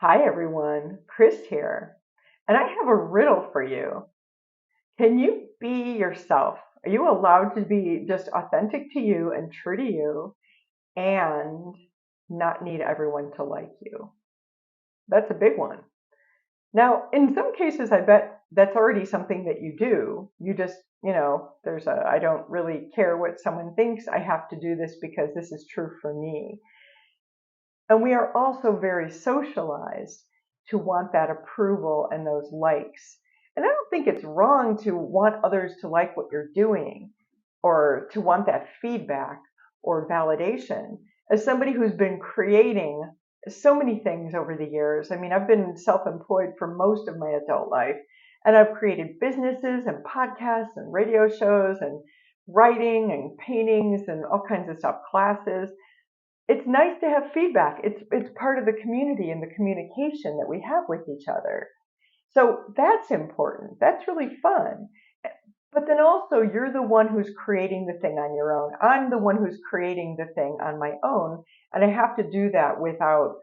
Hi everyone, Chris here, and I have a riddle for you. Can you be yourself? Are you allowed to be just authentic to you and true to you and not need everyone to like you? That's a big one. Now, in some cases, I bet that's already something that you do. You just, I don't really care what someone thinks. I have to do this because this is true for me. And we are also very socialized to want that approval and those likes. And I don't think it's wrong to want others to like what you're doing or to want that feedback or validation. As somebody who's been creating so many things over the years, I mean, I've been self employed for most of my adult life, and I've created businesses and podcasts and radio shows and writing and paintings and all kinds of stuff, classes. It's nice to have feedback. It's part of the community and the communication that we have with each other. So that's important. That's really fun. But then also you're the one who's creating the thing on your own. I'm the one who's creating the thing on my own. And I have to do that without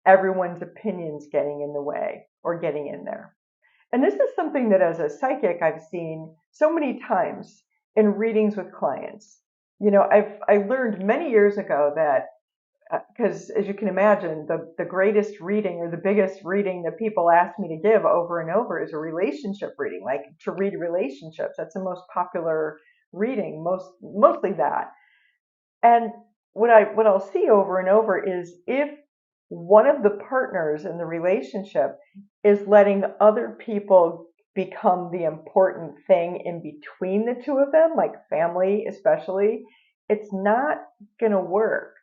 everyone's opinions getting in the way or getting in there. And this is something that as a psychic, I've seen so many times in readings with clients. I learned many years ago that because as you can imagine, the greatest reading or the biggest reading that people ask me to give over and over is a relationship reading, like to read relationships. That's the most popular reading, mostly that. And what I'll see over and over is if one of the partners in the relationship is letting other people become the important thing in between the two of them, like family especially, it's not going to work.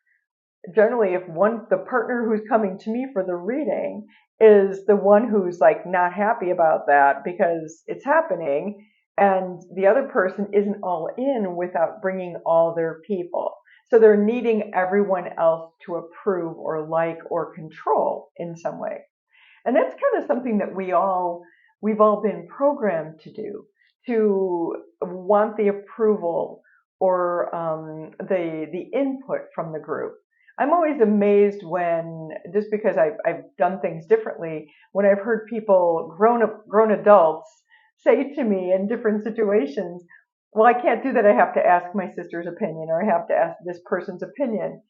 Generally, if the partner who's coming to me for the reading is the one who's like not happy about that because it's happening, and the other person isn't all in without bringing all their people, so they're needing everyone else to approve or like or control in some way. And that's kind of something that we've all been programmed to do, to want the approval or the input from the group. I'm always amazed when, just because I've done things differently, when I've heard people, grown adults, say to me in different situations, well, I can't do that. I have to ask my sister's opinion, or I have to ask this person's opinion.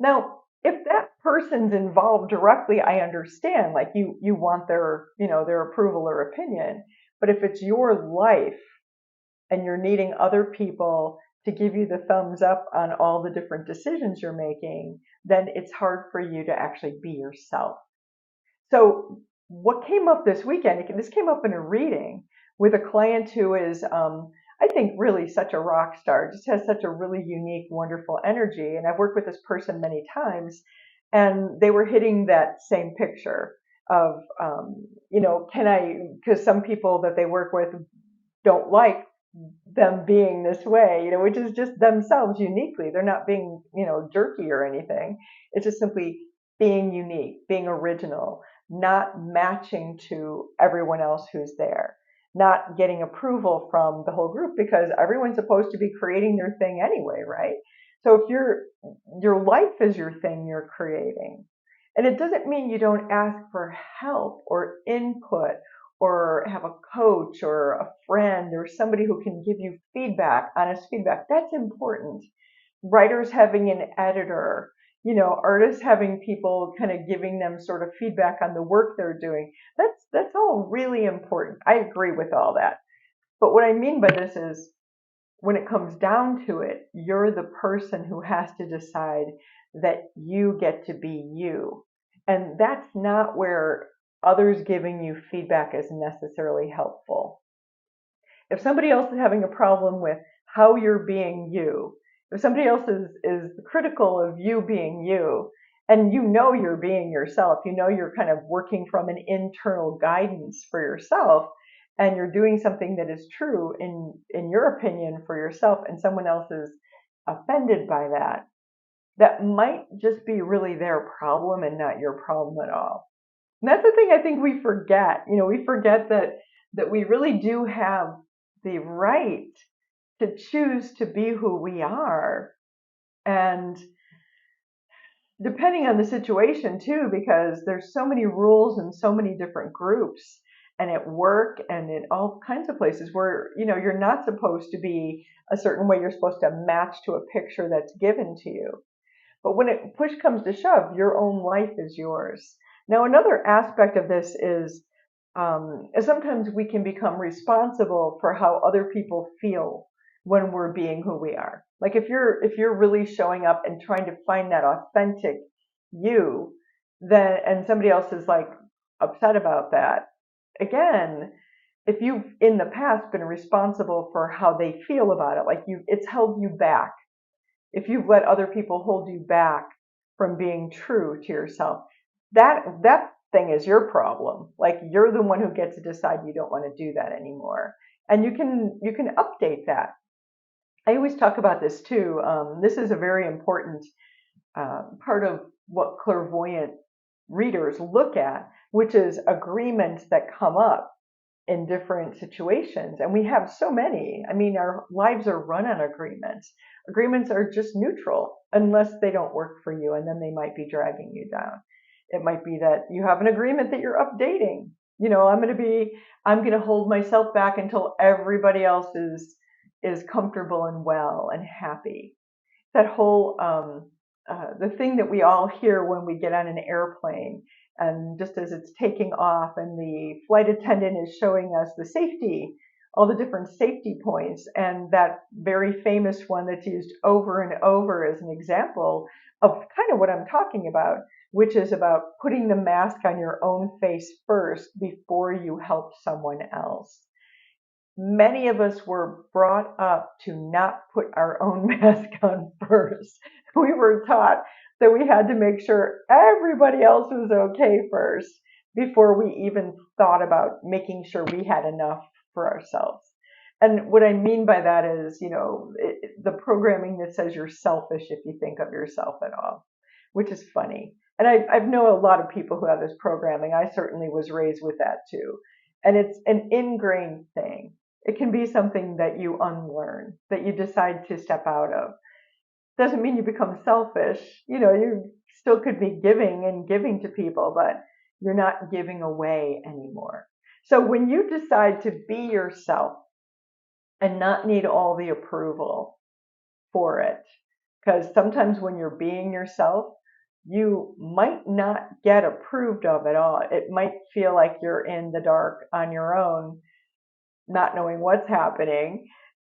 Now, if that person's involved directly, I understand, like you want their approval or opinion. But if it's your life and you're needing other people to give you the thumbs up on all the different decisions you're making, then it's hard for you to actually be yourself. So what came up this weekend, this came up in a reading with a client who is, I think, really such a rock star, just has such a really unique, wonderful energy. And I've worked with this person many times, and they were hitting that same picture of, can I, because some people that they work with don't like them being this way, which is just themselves uniquely. They're not being, jerky or anything. It's just simply being unique, being original, not matching to everyone else who's there, not getting approval from the whole group because everyone's supposed to be creating their thing anyway, right? So if your life is your thing you're creating. And it doesn't mean you don't ask for help or input or have a coach or a friend or somebody who can give you feedback, honest feedback. That's important. Writers having an editor, artists having people kind of giving them sort of feedback on the work they're doing. That's all really important. I agree with all that. But what I mean by this is when it comes down to it, you're the person who has to decide that you get to be you. And that's not where others giving you feedback is necessarily helpful. If somebody else is having a problem with how you're being you, if somebody else is critical of you being you, and you're being yourself, you're kind of working from an internal guidance for yourself, and you're doing something that is true in your opinion for yourself, and someone else is offended by that, that might just be really their problem and not your problem at all. And that's the thing I think we forget. We forget that we really do have the right to choose to be who we are. And depending on the situation too, because there's so many rules and so many different groups and at work and in all kinds of places where, you're not supposed to be a certain way. You're supposed to match to a picture that's given to you. But when push comes to shove, your own life is yours. Now, another aspect of this is sometimes we can become responsible for how other people feel when we're being who we are. Like if you're really showing up and trying to find that authentic you, then and somebody else is like upset about that. Again, if you've in the past been responsible for how they feel about it, like it's held you back, if you've let other people hold you back from being true to yourself, that thing is your problem. Like you're the one who gets to decide you don't want to do that anymore. And you can update that. I always talk about this too. This is a very important part of what clairvoyant readers look at, which is agreements that come up in different situations. And we have so many. I mean, our lives are run on agreements. Agreements are just neutral unless they don't work for you, and then they might be dragging you down. It might be that you have an agreement that you're updating. I'm going to hold myself back until everybody else is comfortable and well and happy. That whole the thing that we all hear when we get on an airplane, and just as it's taking off and the flight attendant is showing us all the different safety points, and that very famous one that's used over and over as an example of kind of what I'm talking about, which is about putting the mask on your own face first before you help someone else. Many of us were brought up to not put our own mask on first. We were taught that we had to make sure everybody else was okay first before we even thought about making sure we had enough for ourselves. And what I mean by that is, the programming that says you're selfish if you think of yourself at all, which is funny. And I know a lot of people who have this programming. I certainly was raised with that too. And it's an ingrained thing. It can be something that you unlearn, that you decide to step out of. Doesn't mean you become selfish. You still could be giving to people, but you're not giving away anymore. So when you decide to be yourself and not need all the approval for it, because sometimes when you're being yourself, you might not get approved of at all. It might feel like you're in the dark on your own, not knowing what's happening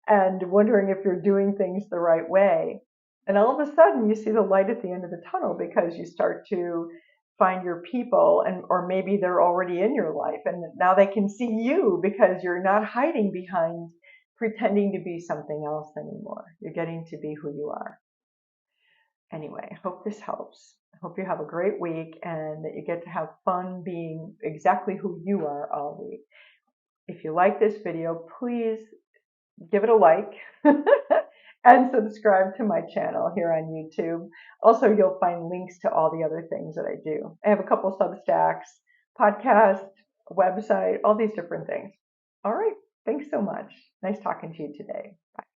and wondering if you're doing things the right way. And all of a sudden you see the light at the end of the tunnel because you start to find your people, and or maybe they're already in your life and now they can see you because you're not hiding behind pretending to be something else anymore. You're getting to be who you are. Anyway, I hope this helps. I hope you have a great week and that you get to have fun being exactly who you are all week. If you like this video, please give it a like and subscribe to my channel here on YouTube. Also, you'll find links to all the other things that I do. I have a couple Substacks, podcast, website, all these different things. All right. Thanks so much. Nice talking to you today.